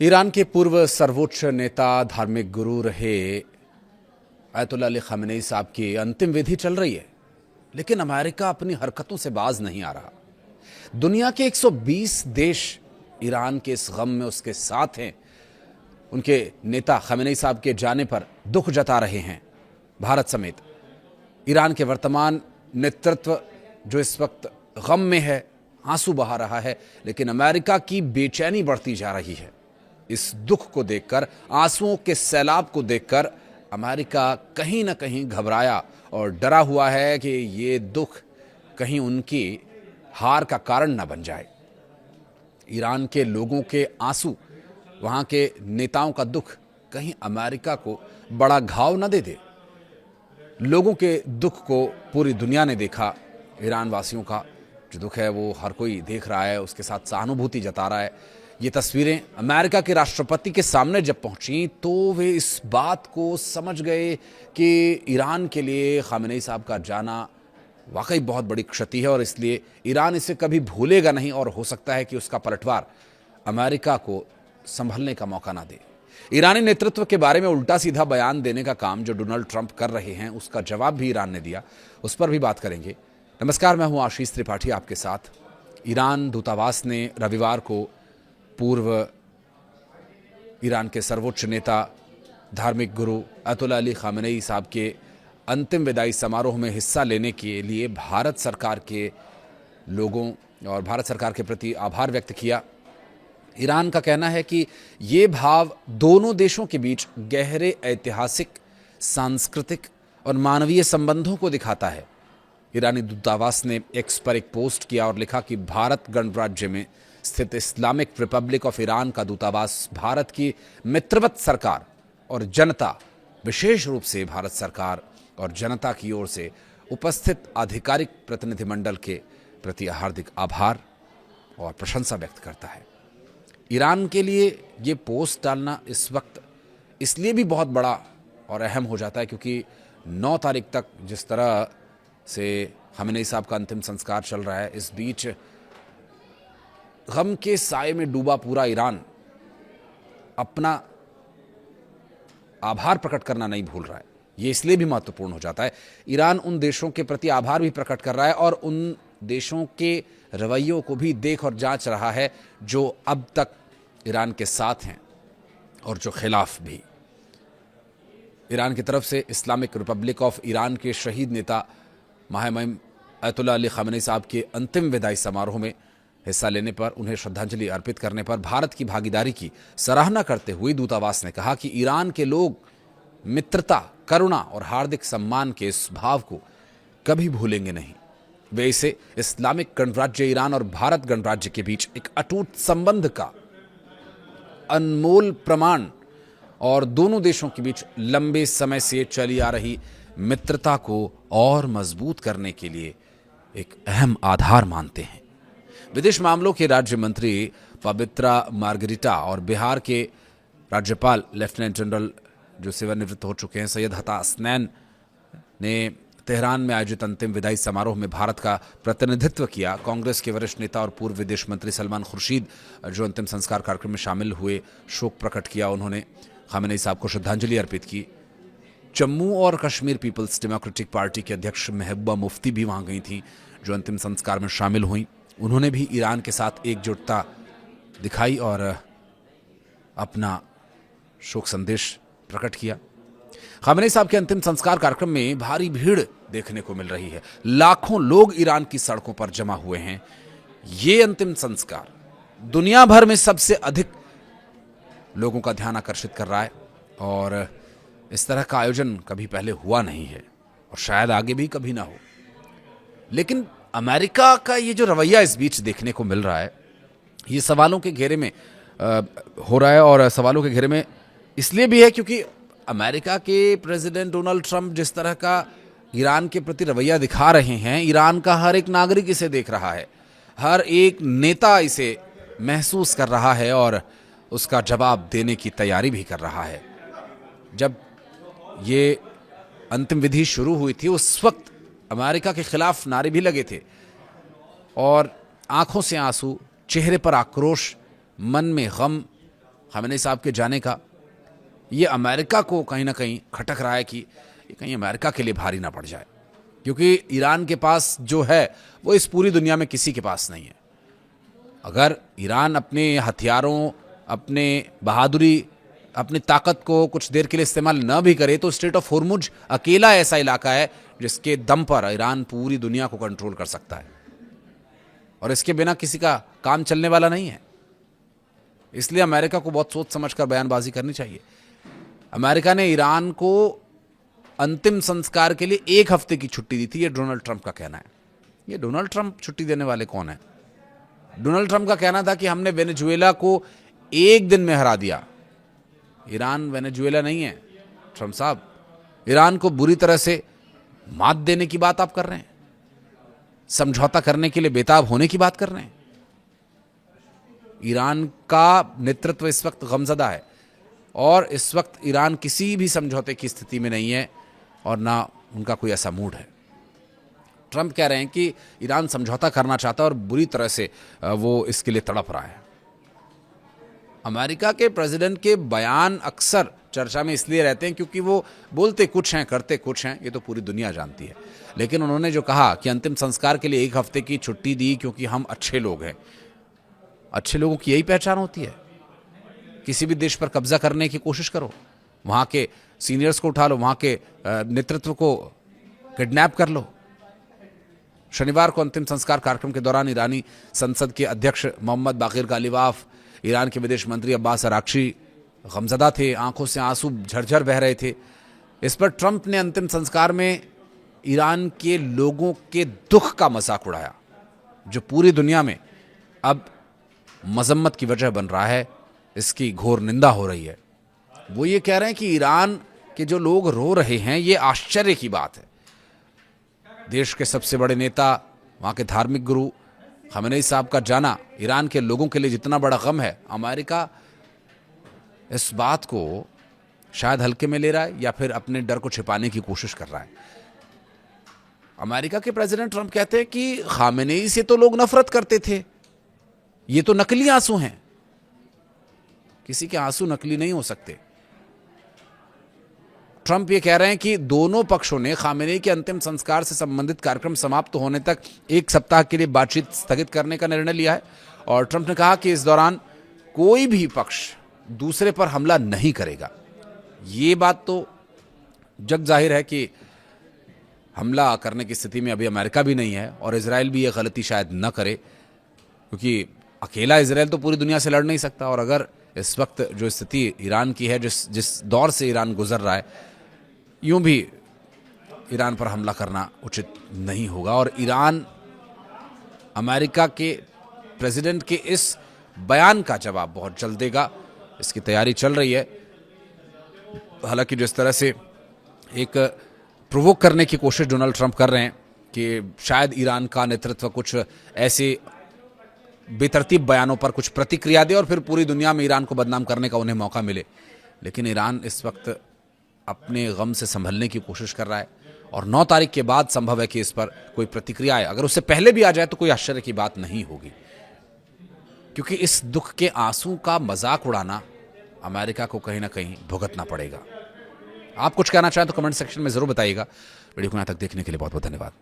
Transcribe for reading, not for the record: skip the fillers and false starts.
Iran के पूर्व सर्वोच्च नेता धार्मिक गुरु रहे अयतुल्ला अली खामेनी साहब की अंतिम विधि चल रही है, लेकिन अमेरिका अपनी हरकतों से बाज नहीं आ रहा। दुनिया के 120 देश ईरान के इस गम में उसके साथ हैं। उनके नेता खामेनी साहब के जाने पर दुख जता रहे हैं। भारत समेत ईरान के वर्तमान नेतृत्व जो इस वक्त गम में है, आंसू बहा रहा है, लेकिन अमेरिका की बेचैनी बढ़ती जा रही है। इस दुख को देखकर, आंसुओं के सैलाब को देखकर अमेरिका कहीं ना कहीं घबराया और डरा हुआ है कि ये दुख कहीं उनकी हार का कारण न बन जाए। ईरान के लोगों के आंसू, वहां के नेताओं का दुख कहीं अमेरिका को बड़ा घाव न दे दे। लोगों के दुख को पूरी दुनिया ने देखा। ईरान वासियों का जो दुख है वो हर कोई देख रहा है, उसके साथ सहानुभूति जता रहा है। ये तस्वीरें अमेरिका के राष्ट्रपति के सामने जब पहुंची तो वे इस बात को समझ गए कि ईरान के लिए खामेनी साहब का जाना वाकई बहुत बड़ी क्षति है और इसलिए ईरान इसे कभी भूलेगा नहीं और हो सकता है कि उसका पलटवार अमेरिका को संभलने का मौका ना दे। ईरानी नेतृत्व के बारे में उल्टा सीधा बयान देने का काम जो डोनाल्ड ट्रंप कर रहे हैं, उसका जवाब भी ईरान ने दिया, उस पर भी बात करेंगे। नमस्कार, मैं हूं आशीष त्रिपाठी आपके साथ। ईरान दूतावास ने रविवार को पूर्व ईरान के सर्वोच्च नेता धार्मिक गुरु अयतुल्ला अली खामेनी साहब के अंतिम विदाई समारोह में हिस्सा लेने के लिए भारत सरकार के लोगों और भारत सरकार के प्रति आभार व्यक्त किया। ईरान का कहना है कि ये भाव दोनों देशों के बीच गहरे ऐतिहासिक, सांस्कृतिक और मानवीय संबंधों को दिखाता है। ईरानी दूतावास ने एक्स पर एक पोस्ट किया और लिखा कि भारत गणराज्य में स्थित इस्लामिक रिपब्लिक ऑफ ईरान का दूतावास भारत की मित्रवत सरकार और जनता, विशेष रूप से भारत सरकार और जनता की ओर से उपस्थित आधिकारिक प्रतिनिधिमंडल के प्रति हार्दिक आभार और प्रशंसा व्यक्त करता है। ईरान के लिए ये पोस्ट डालना इस वक्त इसलिए भी बहुत बड़ा और अहम हो जाता है क्योंकि 9 तारीख तक जिस तरह से खामेनी साहब का अंतिम संस्कार चल रहा है, इस बीच गम के साए में डूबा पूरा ईरान अपना आभार प्रकट करना नहीं भूल रहा है। ये इसलिए भी महत्वपूर्ण हो जाता है। ईरान उन देशों के प्रति आभार भी प्रकट कर रहा है और उन देशों के रवैयों को भी देख और जांच रहा है जो अब तक ईरान के साथ हैं और जो खिलाफ भी। ईरान की तरफ से इस्लामिक रिपब्लिक ऑफ ईरान के शहीद नेता महामहिम अयतुल्ला अली खामेनी साहब के अंतिम विदाई समारोह में हिस्सा लेने पर, उन्हें श्रद्धांजलि अर्पित करने पर भारत की भागीदारी की सराहना करते हुए दूतावास ने कहा कि ईरान के लोग मित्रता, करुणा और हार्दिक सम्मान के इस भाव को कभी भूलेंगे नहीं। वे इसे इस्लामिक गणराज्य ईरान और भारत गणराज्य के बीच एक अटूट संबंध का अनमोल प्रमाण और दोनों देशों के बीच लंबे समय से चली आ रही मित्रता को और मजबूत करने के लिए एक अहम आधार मानते हैं। विदेश मामलों के राज्य मंत्री पवित्रा मार्गरिटा और बिहार के राज्यपाल लेफ्टिनेंट जनरल जो सेवानिवृत्त हो चुके हैं सैयद अता हसनैन ने तेहरान में आयोजित अंतिम विदाई समारोह में भारत का प्रतिनिधित्व किया। कांग्रेस के वरिष्ठ नेता और पूर्व विदेश मंत्री सलमान खुर्शीद जो अंतिम संस्कार कार्यक्रम में शामिल हुए, शोक प्रकट किया। उन्होंने खामेनी साहब को श्रद्धांजलि अर्पित की। जम्मू और कश्मीर पीपल्स डेमोक्रेटिक पार्टी के अध्यक्ष महबूबा मुफ्ती भी वहां गई थी जो अंतिम संस्कार में शामिल हुई। उन्होंने भी ईरान के साथ एकजुटता दिखाई और अपना शोक संदेश प्रकट किया। खामेनी साहब के अंतिम संस्कार कार्यक्रम में भारी भीड़ देखने को मिल रही है। लाखों लोग ईरान की सड़कों पर जमा हुए हैं। ये अंतिम संस्कार दुनिया भर में सबसे अधिक लोगों का ध्यान आकर्षित कर रहा है और इस तरह का आयोजन कभी पहले हुआ नहीं है और शायद आगे भी कभी ना हो। लेकिन अमेरिका का ये जो रवैया इस बीच देखने को मिल रहा है, ये सवालों के घेरे में हो रहा है और सवालों के घेरे में इसलिए भी है क्योंकि अमेरिका के प्रेसिडेंट डोनाल्ड ट्रंप जिस तरह का ईरान के प्रति रवैया दिखा रहे हैं, ईरान का हर एक नागरिक इसे देख रहा है, हर एक नेता इसे महसूस कर रहा है और उसका जवाब देने की तैयारी भी कर रहा है। जब ये अंतिम विधि शुरू हुई थी उस वक्त अमेरिका के खिलाफ नारे भी लगे थे और आंखों से आंसू, चेहरे पर आक्रोश, मन में गम खामेनी साहब के जाने का, ये अमेरिका को कहीं ना कहीं खटक रहा है कि ये कहीं अमेरिका के लिए भारी ना पड़ जाए, क्योंकि ईरान के पास जो है वो इस पूरी दुनिया में किसी के पास नहीं है। अगर ईरान अपने हथियारों, अपने बहादुरी, अपनी ताकत को कुछ देर के लिए इस्तेमाल न भी करे तो स्ट्रेट ऑफ होर्मुज अकेला ऐसा इलाका है जिसके दम पर ईरान पूरी दुनिया को कंट्रोल कर सकता है, और इसके बिना किसी का काम चलने वाला नहीं है। इसलिए अमेरिका को बहुत सोच समझकर बयानबाजी करनी चाहिए। अमेरिका ने ईरान को अंतिम संस्कार के लिए 1 हफ्ते की छुट्टी दी थी, ये डोनाल्ड ट्रंप का कहना है। ये डोनाल्ड ट्रंप छुट्टी देने वाले कौन है? डोनाल्ड ट्रंप का कहना था कि हमने वेनेजुएला को 1 दिन में हरा दिया। ईरान वेनेजुएला नहीं है ट्रंप साहब। ईरान को बुरी तरह से मात देने की बात आप कर रहे हैं, समझौता करने के लिए बेताब होने की बात कर रहे हैं। ईरान का नेतृत्व इस वक्त गमज़दा है और इस वक्त ईरान किसी भी समझौते की स्थिति में नहीं है और ना उनका कोई ऐसा मूड है। ट्रंप कह रहे हैं कि ईरान समझौता करना चाहता है और बुरी तरह से वो इसके लिए तड़प रहा है। अमेरिका के प्रेसिडेंट के बयान अक्सर चर्चा में इसलिए रहते हैं क्योंकि वो बोलते कुछ हैं करते कुछ हैं, ये तो पूरी दुनिया जानती है। लेकिन उन्होंने जो कहा कि अंतिम संस्कार के लिए 1 हफ्ते की छुट्टी दी क्योंकि हम अच्छे लोग हैं। अच्छे लोगों की यही पहचान होती है। किसी भी देश पर कब्जा करने की कोशिश करो, वहाँ के सीनियर्स को उठा लो, वहाँ के नेतृत्व को किडनैप कर लो। शनिवार को अंतिम संस्कार कार्यक्रम के दौरान ईरानी संसद के अध्यक्ष मोहम्मद बाकिर गालिबाफ, ईरान के विदेश मंत्री अब्बास अराक्ची गमज़दा थे, आंखों से आंसू झरझर बह रहे थे। इस पर ट्रंप ने अंतिम संस्कार में ईरान के लोगों के दुख का मजाक उड़ाया, जो पूरी दुनिया में अब मजम्मत की वजह बन रहा है। इसकी घोर निंदा हो रही है। वो ये कह रहे हैं कि ईरान के जो लोग रो रहे हैं ये आश्चर्य की बात है। देश के सबसे बड़े नेता, वहाँ के धार्मिक गुरु खामेनी साहब का जाना ईरान के लोगों के लिए जितना बड़ा गम है, अमेरिका इस बात को शायद हल्के में ले रहा है या फिर अपने डर को छिपाने की कोशिश कर रहा है। अमेरिका के प्रेसिडेंट ट्रंप कहते हैं कि खामेनी से तो लोग नफरत करते थे, ये तो नकली आंसू हैं। किसी के आंसू नकली नहीं हो सकते। ट्रंप ये कह रहे हैं कि दोनों पक्षों ने खामेनी के अंतिम संस्कार से संबंधित कार्यक्रम समाप्त होने तक 1 सप्ताह के लिए बातचीत स्थगित करने का निर्णय लिया है। और ट्रंप ने कहा कि इस दौरान कोई भी पक्ष दूसरे पर हमला नहीं करेगा। ये बात तो जग जाहिर है कि हमला करने की स्थिति में अभी अमेरिका भी नहीं है और इजराइल भी ये गलती शायद न करे, क्योंकि अकेला इजराइल तो पूरी दुनिया से लड़ नहीं सकता। और अगर इस वक्त जो स्थिति ईरान की है, जिस दौर से ईरान गुजर रहा है, यूं भी ईरान पर हमला करना उचित नहीं होगा। और ईरान अमेरिका के प्रेसिडेंट के इस बयान का जवाब बहुत जल्द देगा, इसकी तैयारी चल रही है। हालांकि जिस तरह से एक प्रोवोक करने की कोशिश डोनाल्ड ट्रंप कर रहे हैं कि शायद ईरान का नेतृत्व कुछ ऐसे बेतरतीब बयानों पर कुछ प्रतिक्रिया दे और फिर पूरी दुनिया में ईरान को बदनाम करने का उन्हें मौका मिले, लेकिन ईरान इस वक्त अपने गम से संभलने की कोशिश कर रहा है। और 9 तारीख के बाद संभव है कि इस पर कोई प्रतिक्रिया आए। अगर उससे पहले भी आ जाए तो कोई आश्चर्य की बात नहीं होगी, क्योंकि इस दुख के आंसू का मजाक उड़ाना अमेरिका को कहीं ना कहीं भुगतना पड़ेगा। आप कुछ कहना चाहें तो कमेंट सेक्शन में जरूर बताइएगा। वीडियो को यहाँ तक देखने के लिए बहुत बहुत धन्यवाद।